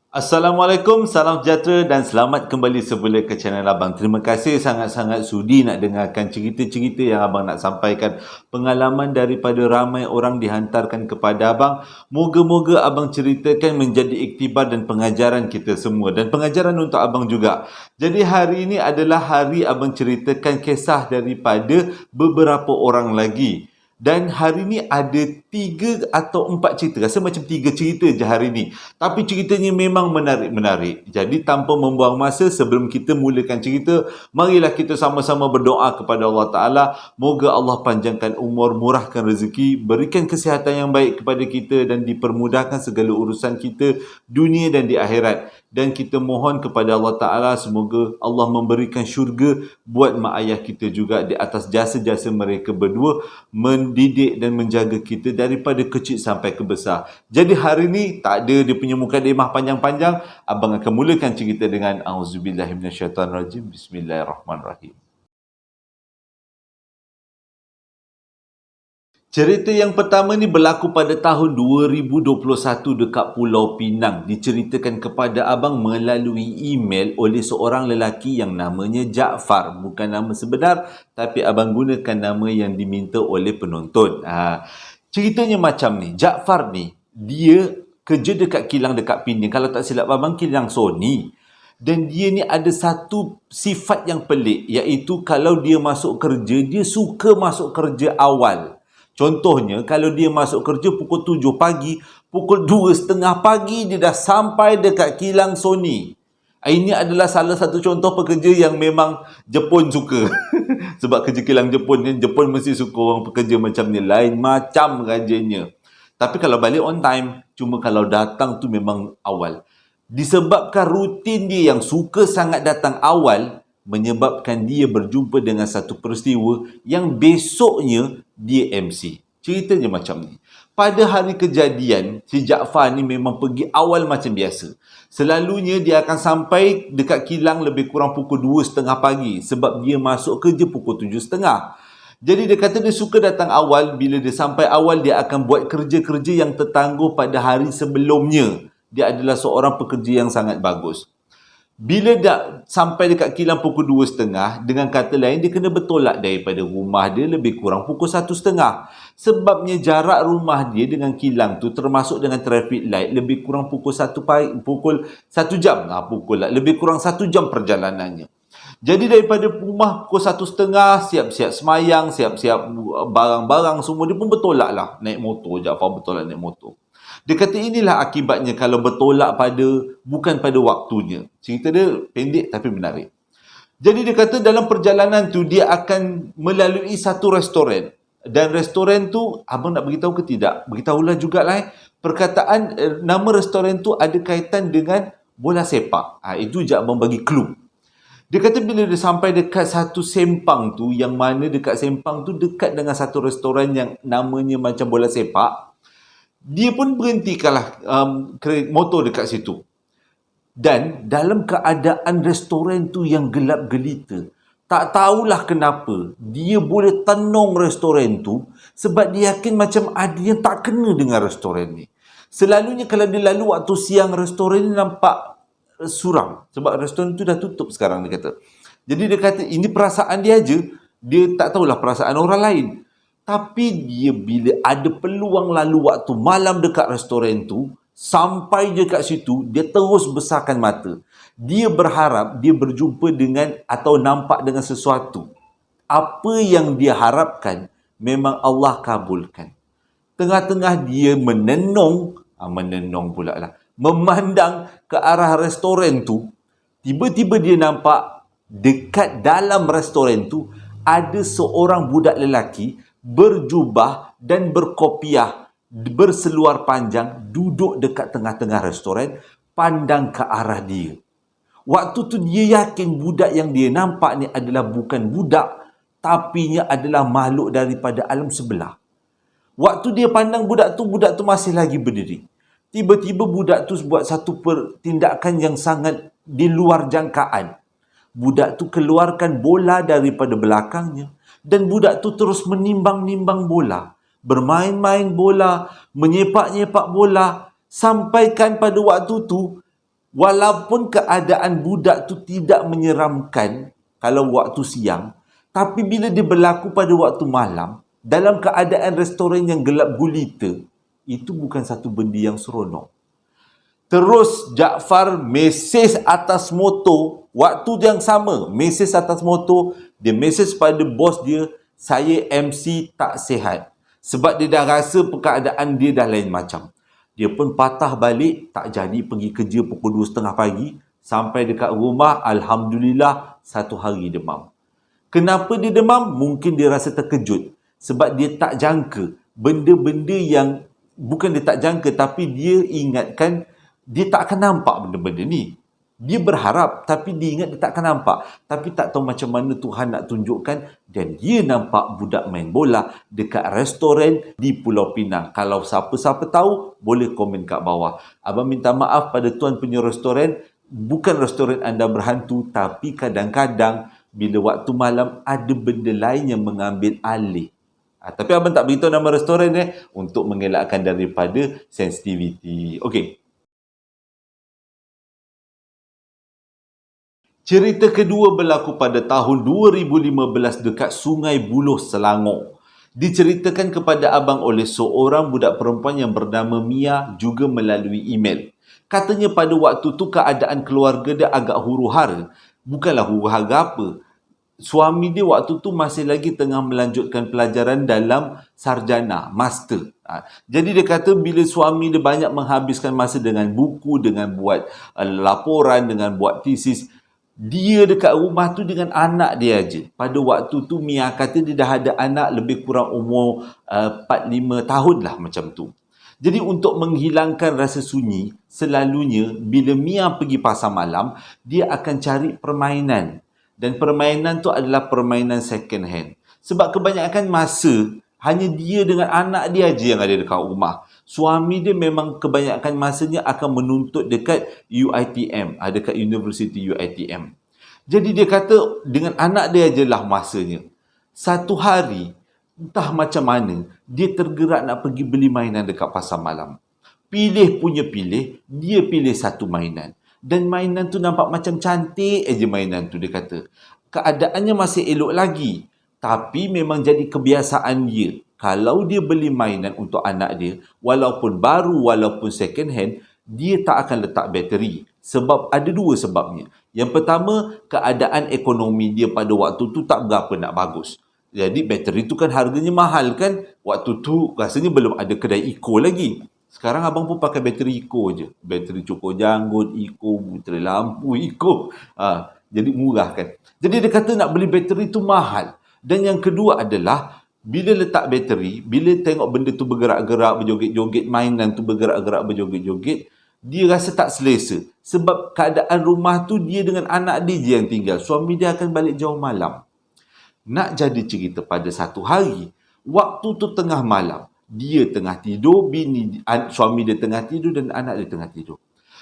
Assalamualaikum, salam sejahtera dan selamat kembali semula ke channel Abang. Terima kasih sangat-sangat sudi nak dengarkan cerita-cerita yang Abang nak sampaikan. Pengalaman daripada ramai orang dihantarkan kepada Abang. Moga-moga Abang ceritakan menjadi iktibar dan pengajaran kita semua. Dan pengajaran untuk Abang juga. Jadi hari ini adalah hari Abang ceritakan kisah daripada beberapa orang lagi. Dan hari ni ada 3 atau 4 cerita. Rasa macam 3 cerita je hari ni. Tapi ceritanya memang menarik-menarik. Jadi tanpa membuang masa, sebelum kita mulakan cerita, marilah kita sama-sama berdoa kepada Allah Ta'ala. Moga Allah panjangkan umur, murahkan rezeki, berikan kesihatan yang baik kepada kita dan dipermudahkan segala urusan kita dunia dan di akhirat. Dan kita mohon kepada Allah Ta'ala semoga Allah memberikan syurga buat mak ayah kita juga di atas jasa-jasa mereka berdua mendidik dan menjaga kita daripada kecil sampai ke besar. Jadi hari ni tak ada dia punya mukadimah panjang-panjang. Abang akan mulakan cerita dengan Auzubillahiminasyaitanirrajim. Bismillahirrahmanirrahim. Cerita yang pertama ni berlaku pada tahun 2021 dekat Pulau Pinang. Diceritakan kepada abang melalui email oleh seorang lelaki yang namanya Jaafar. Bukan nama sebenar, tapi abang gunakan nama yang diminta oleh penonton. Ceritanya macam ni. Jaafar ni, dia kerja dekat kilang dekat Pinang. Kalau tak silap abang, kilang Sony. Dan dia ni ada satu sifat yang pelik, iaitu kalau dia masuk kerja, dia suka masuk kerja awal. Contohnya, kalau dia masuk kerja pukul 7 pagi, pukul 2.30 pagi dia dah sampai dekat kilang Sony. Ini adalah salah satu contoh pekerja yang memang Jepun suka. Sebab kerja kilang Jepun ni, Jepun mesti suka orang pekerja macam ni. Lain macam rajinnya. Tapi kalau balik on time, cuma kalau datang tu memang awal. Disebabkan rutin dia yang suka sangat datang awal, menyebabkan dia berjumpa dengan satu peristiwa yang besoknya dia MC. Ceritanya macam ni. Pada hari kejadian, si Jaafar ni memang pergi awal macam biasa. Selalunya dia akan sampai dekat kilang lebih kurang pukul 2.30 pagi sebab dia masuk kerja pukul 7.30. Jadi dia kata dia suka datang awal. Bila dia sampai awal, dia akan buat kerja-kerja yang tertangguh pada hari sebelumnya. Dia adalah seorang pekerja yang sangat bagus. Bila dah sampai dekat kilang pukul 2.30, dengan kata lain, dia kena bertolak daripada rumah dia lebih kurang pukul 1.30. Sebabnya jarak rumah dia dengan kilang tu termasuk dengan traffic light lebih kurang pukul 1 pagi, pukul 1 jam. Lebih kurang 1 jam perjalanannya. Jadi daripada rumah pukul 1.30, siap-siap semayang, siap-siap barang-barang semua, dia pun bertolak lah naik motor. Jaafar bertolak naik motor. Dia kata inilah akibatnya kalau bertolak bukan pada waktunya. Cerita dia pendek tapi menarik. Jadi dia kata dalam perjalanan tu dia akan melalui satu restoran. Dan restoran tu, abang nak beritahu ke tidak? Beritahulah jugalah. Perkataan nama restoran tu ada kaitan dengan bola sepak. Itu je abang bagi clue. Dia kata bila dia sampai dekat satu sempang tu, yang mana dekat sempang tu dekat dengan satu restoran yang namanya macam bola sepak, dia pun berhentikanlah motor dekat situ. Dan dalam keadaan restoran tu yang gelap gelita, tak tahulah kenapa dia boleh tenung restoran tu sebab dia yakin macam ada yang tak kena dengan restoran ni. Selalunya kalau dia lalu waktu siang, restoran ni nampak suram sebab restoran tu dah tutup sekarang, dia kata. Jadi dia kata ini perasaan dia aja, dia tak tahulah perasaan orang lain. Tapi dia bila ada peluang lalu waktu malam dekat restoran tu, sampai je kat situ, dia terus besarkan mata. Dia berharap dia berjumpa dengan atau nampak dengan sesuatu. Apa yang dia harapkan, memang Allah kabulkan. Tengah-tengah dia menenung pula lah, memandang ke arah restoran tu, tiba-tiba dia nampak dekat dalam restoran tu ada seorang budak lelaki berjubah dan berkopiah, berseluar panjang, duduk dekat tengah-tengah restoran, pandang ke arah dia. Waktu tu dia yakin budak yang dia nampak ni adalah bukan budak, tapi adalah makhluk daripada alam sebelah. Waktu dia pandang budak tu masih lagi berdiri. Tiba-tiba budak tu buat satu tindakan yang sangat di luar jangkaan. Budak tu keluarkan bola daripada belakangnya. Dan budak tu terus menimbang-nimbang bola. Bermain-main bola, menyepak-nyepak bola. Sampaikan pada waktu tu, Walaupun keadaan budak tu tidak menyeramkan kalau waktu siang, tapi bila dia berlaku pada waktu malam, dalam keadaan restoran yang gelap gulita, itu bukan satu benda yang seronok. Terus Jaafar mesej atas motor, waktu yang sama, mesej atas motor, dia mesej pada bos dia, saya MC tak sihat. Sebab dia dah rasa keadaan dia dah lain macam. Dia pun patah balik, tak jadi pergi kerja pukul 2.30 pagi. Sampai dekat rumah, Alhamdulillah, 1 hari demam. Kenapa dia demam? Mungkin dia rasa terkejut. Sebab dia tak jangka. Benda-benda yang, bukan dia tak jangka, tapi dia ingatkan, dia tak akan nampak benda-benda ni. Dia berharap, tapi dia ingat dia tak akan nampak. Tapi tak tahu macam mana Tuhan nak tunjukkan. Dan dia nampak budak main bola dekat restoran di Pulau Pinang. Kalau siapa-siapa tahu, boleh komen kat bawah. Abang minta maaf pada tuan punya restoran. Bukan restoran anda berhantu, tapi kadang-kadang bila waktu malam ada benda lain yang mengambil alih. Tapi abang tak beritahu nama restoran untuk mengelakkan daripada sensitiviti. Okey. Cerita kedua berlaku pada tahun 2015 dekat Sungai Buloh, Selangor. Diceritakan kepada abang oleh seorang budak perempuan yang bernama Mia juga melalui email. Katanya pada waktu tu keadaan keluarga dia agak huru-hara. Bukanlah huru-hara apa. Suami dia waktu tu masih lagi tengah melanjutkan pelajaran dalam sarjana, master. Jadi dia kata bila suami dia banyak menghabiskan masa dengan buku, dengan buat laporan, dengan buat tesis, dia dekat rumah tu dengan anak dia aja. Pada waktu tu Mia kata dia dah ada anak lebih kurang umur 4-5 tahun lah macam tu. Jadi untuk menghilangkan rasa sunyi, selalunya bila Mia pergi pasar malam, dia akan cari permainan. Dan permainan tu adalah permainan second hand. Sebab kebanyakan masa, hanya dia dengan anak dia aja yang ada dekat rumah. Suami dia memang kebanyakan masanya akan menuntut dekat UiTM, dekat University UiTM. Jadi dia kata dengan anak dia je lah masanya. Satu hari, entah macam mana, dia tergerak nak pergi beli mainan dekat pasar malam. Pilih punya pilih, dia pilih satu mainan. Dan mainan tu nampak macam cantik aja mainan tu, dia kata. Keadaannya masih elok lagi. Tapi memang jadi kebiasaan dia. Kalau dia beli mainan untuk anak dia, walaupun baru, walaupun second hand, dia tak akan letak bateri. Sebab ada dua sebabnya. Yang pertama, keadaan ekonomi dia pada waktu tu tak berapa nak bagus. Jadi bateri tu kan harganya mahal kan. Waktu tu rasanya belum ada kedai Eco lagi. Sekarang abang pun pakai bateri Eco je. Bateri cukur janggut, Eco, bateri lampu, Eco. Jadi murah kan. Jadi dia kata nak beli bateri tu mahal. Dan yang kedua adalah, bila letak bateri, bila tengok benda tu bergerak-gerak, berjoget-joget, mainan tu bergerak-gerak, berjoget-joget, dia rasa tak selesa. Sebab keadaan rumah tu dia dengan anak dia je yang tinggal. Suami dia akan balik jauh malam. Nak jadi cerita pada satu hari, waktu tu tengah malam, dia tengah tidur, suami dia tengah tidur dan anak dia tengah tidur.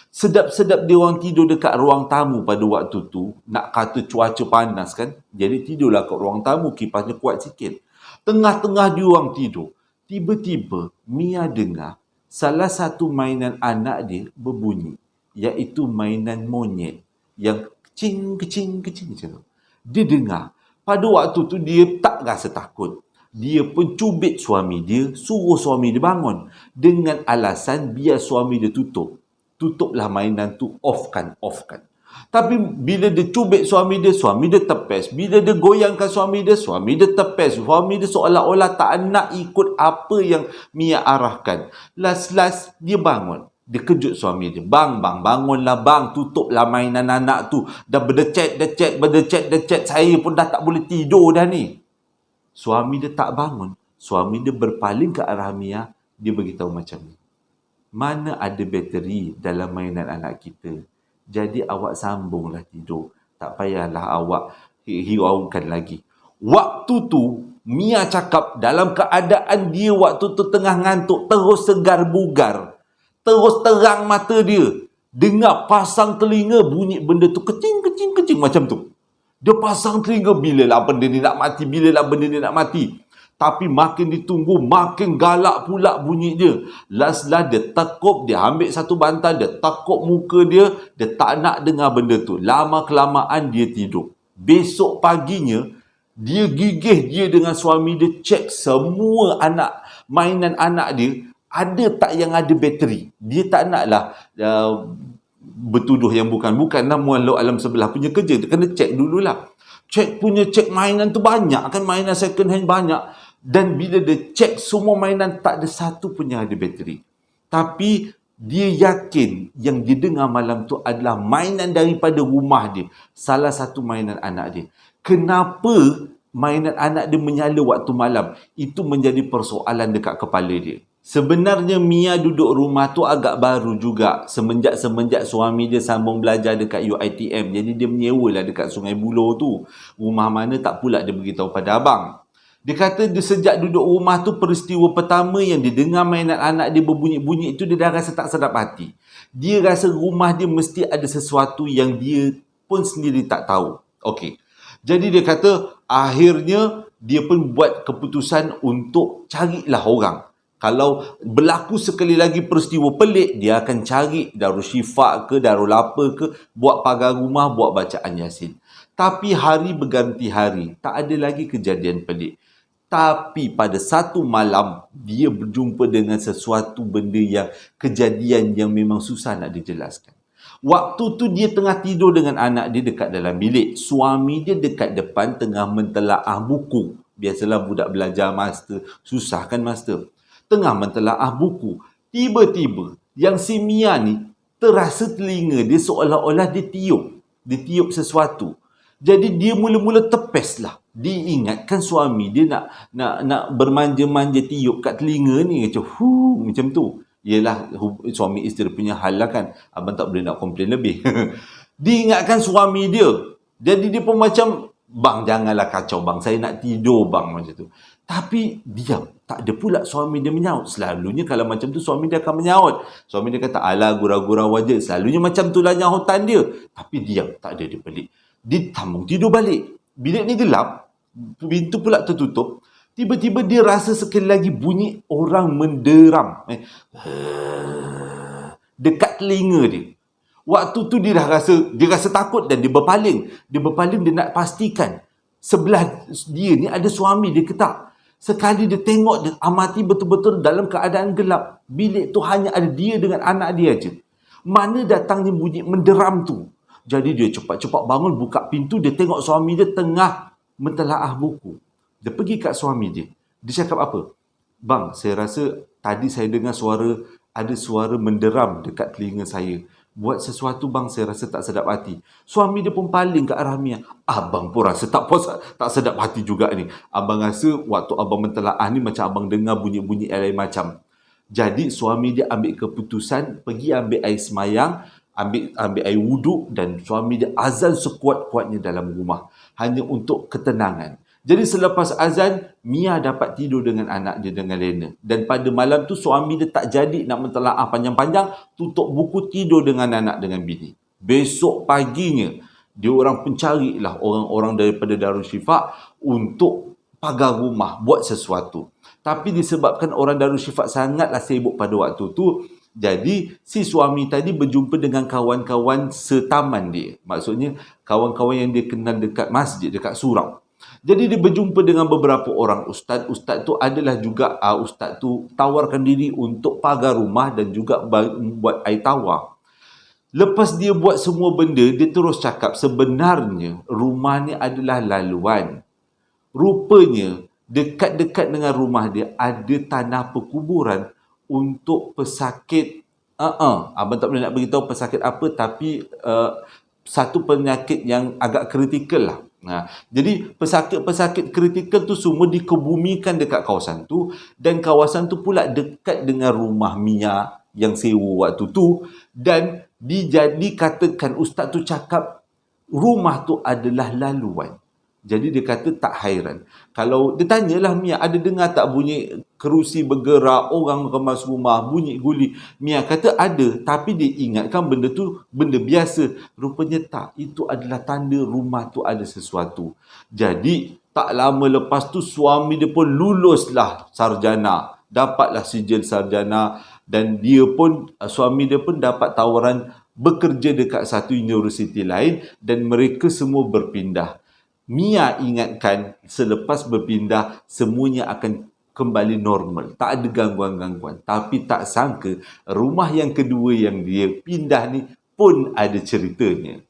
Sedap-sedap dia orang tidur dekat ruang tamu pada waktu tu. Nak kata cuaca panas kan. Jadi tidurlah kat ruang tamu, kipasnya kuat sikit. Tengah-tengah dia orang tidur, tiba-tiba Mia dengar salah satu mainan anak dia berbunyi. Iaitu mainan monyet yang kecing-kecing-kecing macam tu. Dia dengar. Pada waktu tu dia tak rasa takut. Dia pun cubit suami dia, suruh suami dia bangun. Dengan alasan biar suami dia tutup. Tutuplah mainan tu, offkan. Tapi bila dia cubit suami dia tepes. Bila dia goyangkan suami dia tepes. Suami dia seolah-olah tak nak ikut apa yang Mia arahkan. Last dia bangun. Dia kejut suami dia. Bang, bangunlah bang. Tutuplah mainan anak tu. Dah berdecet. Saya pun dah tak boleh tidur dah ni. Suami dia tak bangun. Suami dia berpaling ke arah Mia. Dia beritahu macam ni. Mana ada bateri dalam mainan anak kita. Jadi awak sambunglah tidur. Tak payahlah awak hiraukan lagi. Waktu tu, Mia cakap dalam keadaan dia waktu tu tengah ngantuk. Terus segar bugar. Terus terang mata dia. Dengar pasang telinga bunyi benda tu kecing macam tu. Dia pasang telinga, bilalah benda ni nak mati. Tapi makin ditunggu, makin galak pula bunyi dia. Last-last dia tekuk, dia ambil satu bantal, dia tekuk muka dia tak nak dengar benda tu. Lama-kelamaan dia tidur. Besok paginya, dia gigih dia dengan suami dia cek semua mainan anak dia, ada tak yang ada bateri. Dia tak naklah bertuduh yang bukan-bukan, namun walau alam sebelah punya kerja, dia kena cek dululah. Cek mainan tu banyak kan, mainan second hand banyak. Dan bila dia cek semua mainan, tak ada satu pun yang ada bateri. Tapi dia yakin yang dia dengar malam tu adalah mainan daripada rumah dia. Salah satu mainan anak dia. Kenapa mainan anak dia menyala waktu malam? Itu menjadi persoalan dekat kepala dia. Sebenarnya Mia duduk rumah tu agak baru juga. Semenjak suami dia sambung belajar dekat UiTM. Jadi dia menyewa lah dekat Sungai Buloh tu. Rumah mana tak pula dia beritahu pada abang. Dia kata dia sejak duduk rumah tu, peristiwa pertama yang dia dengar mainan anak dia berbunyi-bunyi itu, dia dah rasa tak sedap hati. Dia rasa rumah dia mesti ada sesuatu yang dia pun sendiri tak tahu. Okey. Jadi dia kata akhirnya dia pun buat keputusan untuk carilah orang. Kalau berlaku sekali lagi peristiwa pelik, dia akan cari Darul Syifa ke, Darul apa ke, buat pagar rumah, buat bacaan Yasin. Tapi hari berganti hari, tak ada lagi kejadian pelik. Tapi pada satu malam, dia berjumpa dengan sesuatu benda yang kejadian yang memang susah nak dijelaskan. Waktu tu dia tengah tidur dengan anak dia dekat dalam bilik. Suami dia dekat depan tengah mentelaah buku. Biasalah budak belajar master, susah kan master. Tengah mentelaah buku. Tiba-tiba, yang si Mia ni terasa telinga dia seolah-olah dia tiup sesuatu. Jadi dia mula-mula tepes lah. Diingatkan suami dia nak bermanja-manja tiup kat telinga ni macam tu. Yelah, suami isteri punya hal lah kan. Abang tak boleh nak komplain lebih. Diingatkan suami dia. Jadi dia pun macam, bang janganlah kacau bang, saya nak tidur bang, macam tu. Tapi diam. Tak ada pula suami dia menyaut. Selalunya kalau macam tu suami dia akan menyaut. Suami dia kata, alah gurau-gurau wajah. Selalunya macam tu lah nyahutan dia. Tapi diam. Tak ada, dia pelik. Dia tambung tidur balik. Bilik ni gelap. Pintu pula tertutup. Tiba-tiba dia rasa sekali lagi bunyi orang menderam. Dekat telinga dia. Waktu tu dia rasa takut dan dia berpaling. Dia nak pastikan sebelah dia ni ada suami dia ke tak. Sekali dia tengok, dia amati betul-betul dalam keadaan gelap. Bilik tu hanya ada dia dengan anak dia aja. Mana datangnya bunyi menderam tu? Jadi dia cepat-cepat bangun, buka pintu, dia tengok suami dia tengah mentelaah buku. Dia pergi kat suami dia. Dia cakap apa? Bang, saya rasa tadi saya dengar ada suara menderam dekat telinga saya. Buat sesuatu bang, saya rasa tak sedap hati. Suami dia pun paling ke arah Mia. Abang pun rasa tak sedap hati juga ni. Abang rasa waktu abang mentelaah ni macam abang dengar bunyi-bunyi lain macam. Jadi suami dia ambil keputusan, pergi ambil air semayang, ambil air wuduk, dan suami dia azan sekuat-kuatnya dalam rumah. Hanya untuk ketenangan. Jadi selepas azan, Mia dapat tidur dengan anak dia dengan lena. Dan pada malam tu suami dia tak jadi nak mentelaah panjang-panjang, tutup buku, tidur dengan anak dengan bini. Besok paginya, dia orang pencarilah orang-orang daripada Darul Syifa untuk pagar rumah, buat sesuatu. Tapi disebabkan orang Darul Syifa sangatlah sibuk pada waktu tu, jadi si suami tadi berjumpa dengan kawan-kawan setaman dia. Maksudnya kawan-kawan yang dia kenal dekat masjid, dekat surau. Jadi dia berjumpa dengan beberapa orang ustaz. Ustaz tu adalah juga ustaz tu tawarkan diri untuk pagar rumah dan juga buat air tawar. Lepas dia buat semua benda, dia terus cakap sebenarnya rumah ni adalah laluan. Rupanya dekat-dekat dengan rumah dia ada tanah perkuburan untuk pesakit. Abang tak boleh nak beritahu pesakit apa, tapi satu penyakit yang agak kritikal lah. Jadi pesakit-pesakit kritikal tu semua dikebumikan dekat kawasan tu, dan kawasan tu pula dekat dengan rumah Mia yang sewa waktu tu, dan dikatakan ustaz tu cakap rumah tu adalah laluan. Jadi dia kata tak hairan. Kalau dia tanyalah Mia, ada dengar tak bunyi kerusi bergerak, orang kemas rumah, bunyi guli? Mia kata ada, tapi dia ingatkan benda tu benda biasa. Rupanya tak, itu adalah tanda rumah tu ada sesuatu. Jadi Tak lama lepas tu suami dia pun luluslah sarjana, dapatlah sijil sarjana, dan suami dia pun dapat tawaran bekerja dekat satu universiti lain, dan mereka semua berpindah. Mia ingatkan selepas berpindah semuanya akan kembali normal, tak ada gangguan-gangguan. Tapi tak sangka rumah yang kedua yang dia pindah ni pun ada ceritanya.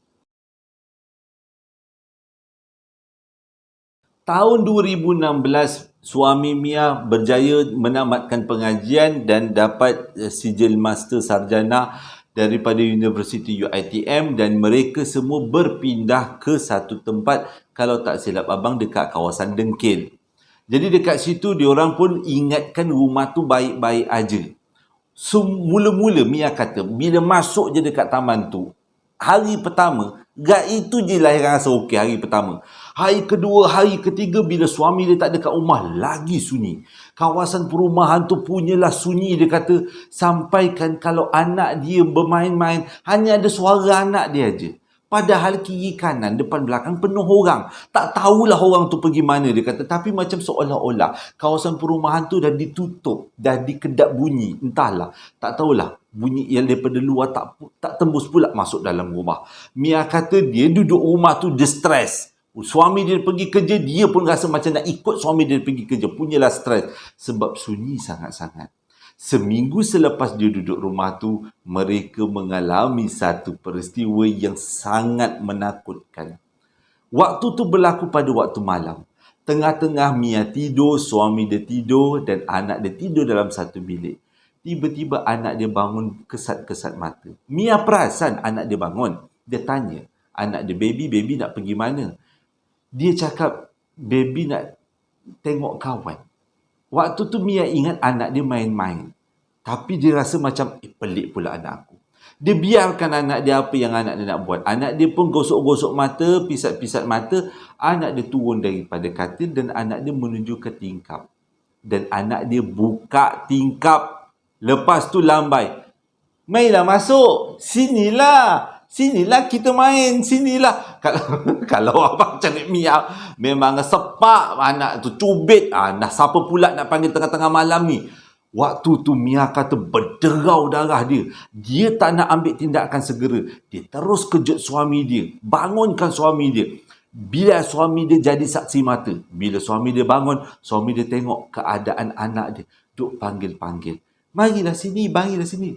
Tahun 2016, suami Mia berjaya menamatkan pengajian dan dapat sijil master sarjana daripada Universiti UiTM, dan mereka semua berpindah ke satu tempat, kalau tak silap abang, dekat kawasan Dengkil. Jadi dekat situ diorang pun ingatkan rumah tu baik-baik aja. So, mula-mula Mia kata bila masuk je dekat taman tu, hari pertama, itu je lah yang rasa okey hari pertama. Hari kedua, hari ketiga, bila suami dia tak dekat rumah, lagi sunyi. Kawasan perumahan tu punyalah sunyi, dia kata. Sampaikan kalau anak dia bermain-main, hanya ada suara anak dia aje. Padahal kiri kanan, depan belakang penuh orang. Tak tahulah orang tu pergi mana, dia kata. Tapi macam seolah-olah kawasan perumahan tu dah ditutup, dah dikedap bunyi. Entahlah, tak tahulah. Bunyi yang daripada luar tak tembus pula masuk dalam rumah. Mia kata dia duduk rumah tu, dia stres. Suami dia pergi kerja, dia pun rasa macam nak ikut suami dia pergi kerja. Punyalah stres. Sebab sunyi sangat-sangat. Seminggu selepas dia duduk rumah tu, mereka mengalami satu peristiwa yang sangat menakutkan. Waktu tu berlaku pada waktu malam. Tengah-tengah Mia tidur, suami dia tidur dan anak dia tidur dalam satu bilik. Tiba-tiba anak dia bangun kesat-kesat mata. Mia perasan anak dia bangun. Dia tanya anak dia, baby nak pergi mana? Dia cakap, baby nak tengok kawan. Waktu tu Mia ingat anak dia main-main. Tapi dia rasa macam, pelik pula anak aku. Dia biarkan anak dia apa yang anak dia nak buat. Anak dia pun gosok-gosok mata, pisat-pisat mata. Anak dia turun daripada katil dan anak dia menuju ke tingkap. Dan anak dia buka tingkap. Lepas tu lambai. Mainlah masuk. Sinilah kita main. Sinilah. Kalau abang cari Mia, memang sepak anak tu, cubit. Siapa pula nak panggil tengah-tengah malam ni? Waktu tu Mia kata berderau darah dia. Dia tak nak ambil tindakan segera. Dia terus kejut suami dia. Bangunkan suami dia. Bila suami dia jadi saksi mata. Bila suami dia bangun, suami dia tengok keadaan anak dia. Duk panggil-panggil. Marilah sini.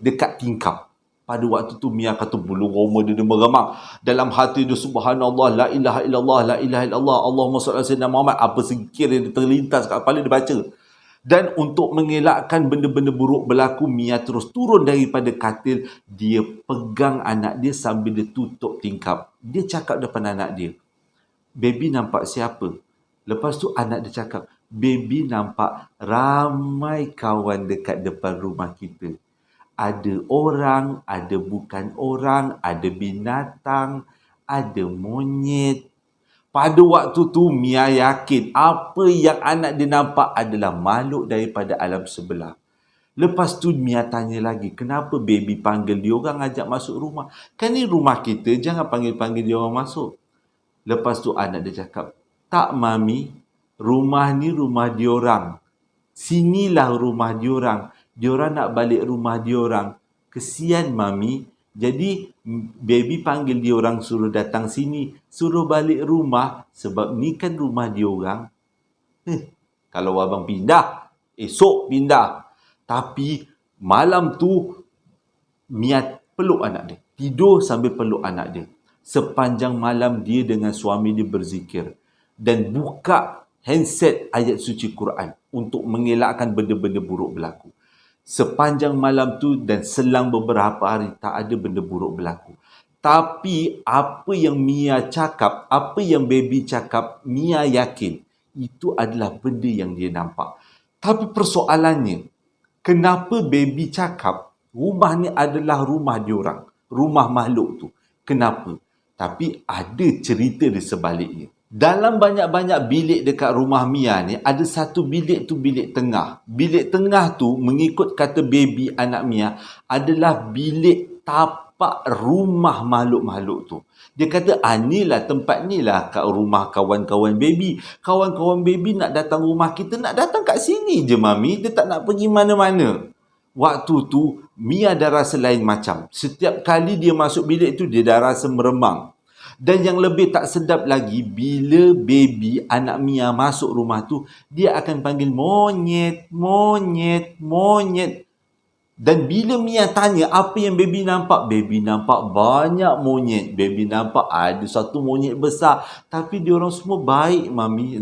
Dekat tingkap. Pada waktu tu Mia kata bulu roma dia meremang. Dalam hati dia, subhanallah, la ilaha illallah, la ilaha illallah, Allahumma salli ala sayyidina Muhammad. Apa sekir yang terlintas kat kepala dia baca. Dan untuk mengelakkan benda-benda buruk berlaku, Mia terus turun daripada katil. Dia pegang anak dia sambil dia tutup tingkap. Dia cakap depan anak dia, baby nampak siapa? Lepas tu anak dia cakap, baby nampak ramai kawan dekat depan rumah kita. Ada orang, ada bukan orang, ada binatang, ada monyet. Pada waktu tu Mia yakin apa yang anak dia nampak adalah makhluk daripada alam sebelah. Lepas tu Mia tanya lagi, kenapa baby panggil dia orang ajak masuk rumah? Kan ni rumah kita, jangan panggil-panggil dia orang masuk. Lepas tu anak dia cakap, tak mami, rumah ni rumah diorang. Sinilah rumah diorang. Diorang nak balik rumah diorang. Kesian mami. Jadi baby panggil diorang suruh datang sini, suruh balik rumah sebab ni kan rumah diorang. Kalau abang pindah, esok pindah. Tapi malam tu Mia peluk anak dia. Tidur sambil peluk anak dia. Sepanjang malam dia dengan suami dia berzikir dan buka handset ayat suci Quran untuk mengelakkan benda-benda buruk berlaku. Sepanjang malam tu dan selang beberapa hari tak ada benda buruk berlaku. Tapi apa yang Mia cakap, apa yang baby cakap, Mia yakin itu adalah benda yang dia nampak. Tapi persoalannya, kenapa baby cakap rumah ni adalah rumah diorang, rumah makhluk tu? Kenapa? Tapi ada cerita di sebaliknya. Dalam banyak-banyak bilik dekat rumah Mia ni, ada satu bilik tu bilik tengah. Bilik tengah tu, mengikut kata baby anak Mia, adalah bilik nampak rumah makhluk-makhluk tu. Dia kata, inilah tempat ni lah kat rumah kawan-kawan baby. Kawan-kawan baby nak datang rumah kita, nak datang kat sini je Mami. Dia tak nak pergi mana-mana. Waktu tu, Mia dah rasa lain macam. Setiap kali dia masuk bilik tu, dia dah rasa meremang. Dan yang lebih tak sedap lagi, bila baby anak Mia masuk rumah tu, dia akan panggil monyet, monyet, monyet. Dan bila Mia tanya apa yang baby nampak banyak monyet. Baby nampak ada satu monyet besar. Tapi diorang semua baik, Mami.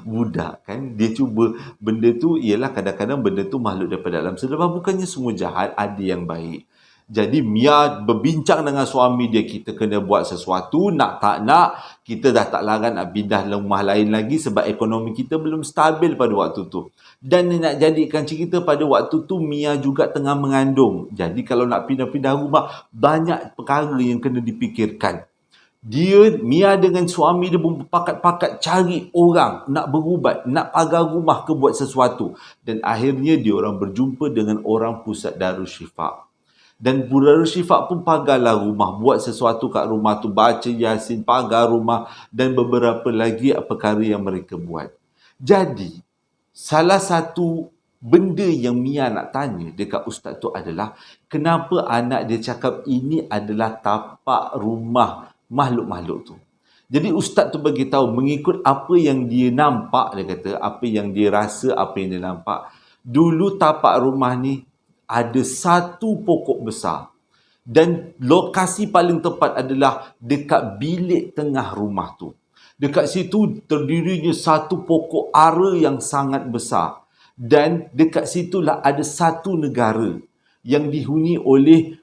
Budak kan, dia cuba benda tu, ialah kadang-kadang benda tu makhluk daripada alam sedar. Bukannya semua jahat, ada yang baik. Jadi Mia berbincang dengan suami dia, kita kena buat sesuatu, nak tak nak, kita dah tak larang nak pindah rumah lain lagi sebab ekonomi kita belum stabil pada waktu tu. Dan nak jadikan cerita, pada waktu tu Mia juga tengah mengandung. Jadi kalau nak pindah-pindah rumah, banyak perkara yang kena dipikirkan. Mia dengan suami dia berpakat-pakat cari orang nak berubat, nak pagar rumah ke buat sesuatu. Dan akhirnya dia orang berjumpa dengan orang pusat Darul Syifa. Dan Darul Syifa pun pagarlah rumah, buat sesuatu kat rumah tu, baca Yasin, pagar rumah dan beberapa lagi perkara yang mereka buat. Jadi, salah satu benda yang Mia nak tanya dekat ustaz tu adalah, kenapa anak dia cakap ini adalah tapak rumah makhluk-makhluk tu. Jadi ustaz tu bagi tahu mengikut apa yang dia nampak, dia kata, apa yang dia rasa, apa yang dia nampak. Dulu tapak rumah ni ada satu pokok besar. Dan lokasi paling tepat adalah dekat bilik tengah rumah tu. Dekat situ terdirinya satu pokok ara yang sangat besar. Dan dekat situlah ada satu negara yang dihuni oleh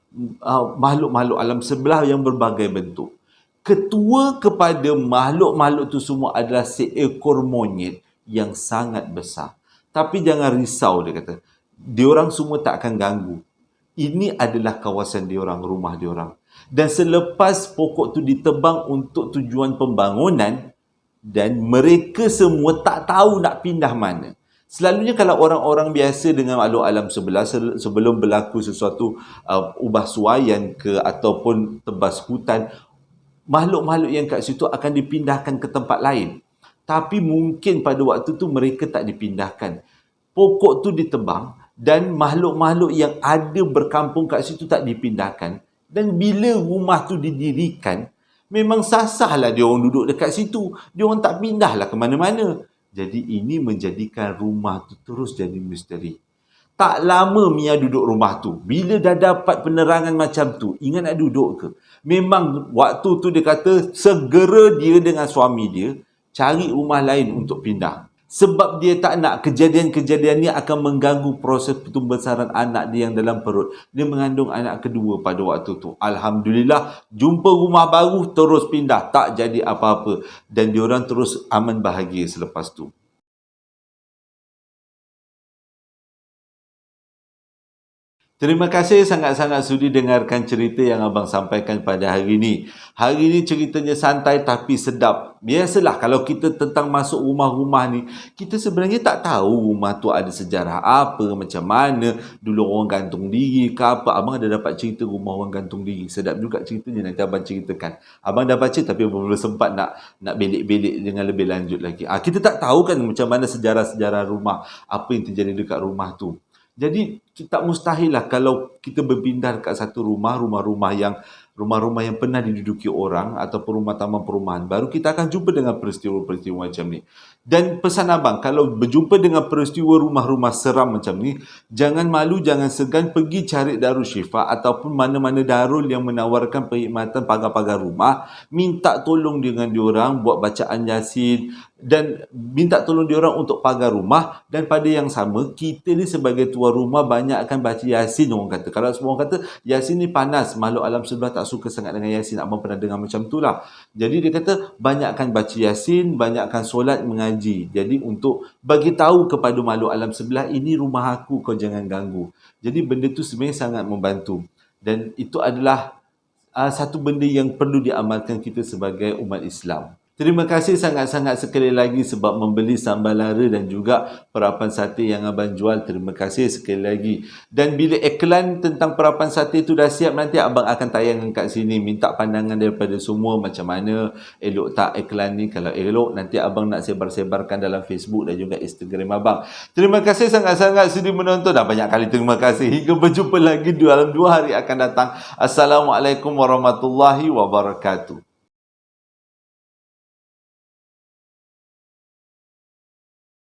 makhluk-makhluk alam sebelah yang berbagai bentuk. Ketua kepada makhluk-makhluk tu semua adalah seekor monyet yang sangat besar. Tapi jangan risau, dia kata. Diorang semua tak akan ganggu. Ini adalah kawasan diorang, rumah diorang. Dan selepas pokok tu ditebang untuk tujuan pembangunan, dan mereka semua tak tahu nak pindah mana. Selalunya kalau orang-orang biasa dengan makhluk alam sebelah, sebelum berlaku sesuatu ubah suaian ke ataupun tebas hutan, makhluk-makhluk yang kat situ akan dipindahkan ke tempat lain. Tapi mungkin pada waktu tu mereka tak dipindahkan. Pokok tu ditebang dan makhluk-makhluk yang ada berkampung kat situ tak dipindahkan. Dan bila rumah tu didirikan, memang sasahlah dia orang duduk dekat situ. Dia orang tak pindahlah ke mana-mana. Jadi ini menjadikan rumah tu terus jadi misteri. Tak lama Mia duduk rumah tu. Bila dah dapat penerangan macam tu, ingat nak duduk ke? Memang waktu tu dia kata segera dia dengan suami dia cari rumah lain untuk pindah. Sebab dia tak nak kejadian-kejadian ni akan mengganggu proses pembesaran anak dia yang dalam perut. Dia mengandung anak kedua pada waktu tu. Alhamdulillah, jumpa rumah baru, terus pindah. Tak jadi apa-apa. Dan diorang terus aman bahagia selepas tu. Terima kasih sangat-sangat sudi dengarkan cerita yang abang sampaikan pada hari ini. Hari ini ceritanya santai tapi sedap. Biasalah kalau kita tentang masuk rumah-rumah ni, kita sebenarnya tak tahu rumah tu ada sejarah apa, macam mana, dulu orang gantung diri ke apa. Abang ada dapat cerita rumah orang gantung diri. Sedap juga ceritanya, nanti abang ceritakan. Abang dah baca tapi belum sempat nak belik-belik dengan lebih lanjut lagi. Kita tak tahu kan macam mana sejarah-sejarah rumah, apa yang terjadi dekat rumah tu. Jadi tak mustahil lah kalau kita berpindah kat satu rumah-rumah yang pernah diduduki orang ataupun rumah taman perumahan baru, kita akan jumpa dengan peristiwa-peristiwa macam ni. Dan pesan abang, kalau berjumpa dengan peristiwa rumah-rumah seram macam ni, jangan malu, jangan segan, pergi cari Darul Syifa ataupun mana-mana darul yang menawarkan perkhidmatan pagar-pagar rumah, minta tolong dengan diorang buat bacaan Yasin dan minta tolong diorang untuk pagar rumah. Dan pada yang sama, kita ni sebagai tuan rumah banyak akan baca Yasin, orang kata. Kalau semua orang kata Yasin ni panas, makhluk alam sebelah tak suka sangat dengan Yasin. Abang pernah dengar macam tu lah. Jadi dia kata banyakkan baca Yasin, banyakkan solat, mengaji. Jadi untuk bagi tahu kepada makhluk alam sebelah, ini rumah aku, kau jangan ganggu. Jadi benda tu sebenarnya sangat membantu. Dan itu adalah satu benda yang perlu diamalkan kita sebagai umat Islam. Terima kasih sangat-sangat sekali lagi sebab membeli sambal lara dan juga perapan sate yang abang jual. Terima kasih sekali lagi. Dan bila iklan tentang perapan sate tu dah siap, nanti abang akan tayangkan kat sini. Minta pandangan daripada semua macam mana, elok tak iklan ni. Kalau elok, nanti abang nak sebar-sebarkan dalam Facebook dan juga Instagram abang. Terima kasih sangat-sangat sudi menonton. Dah banyak kali terima kasih. Hingga berjumpa lagi dalam 2 hari akan datang. Assalamualaikum warahmatullahi wabarakatuh.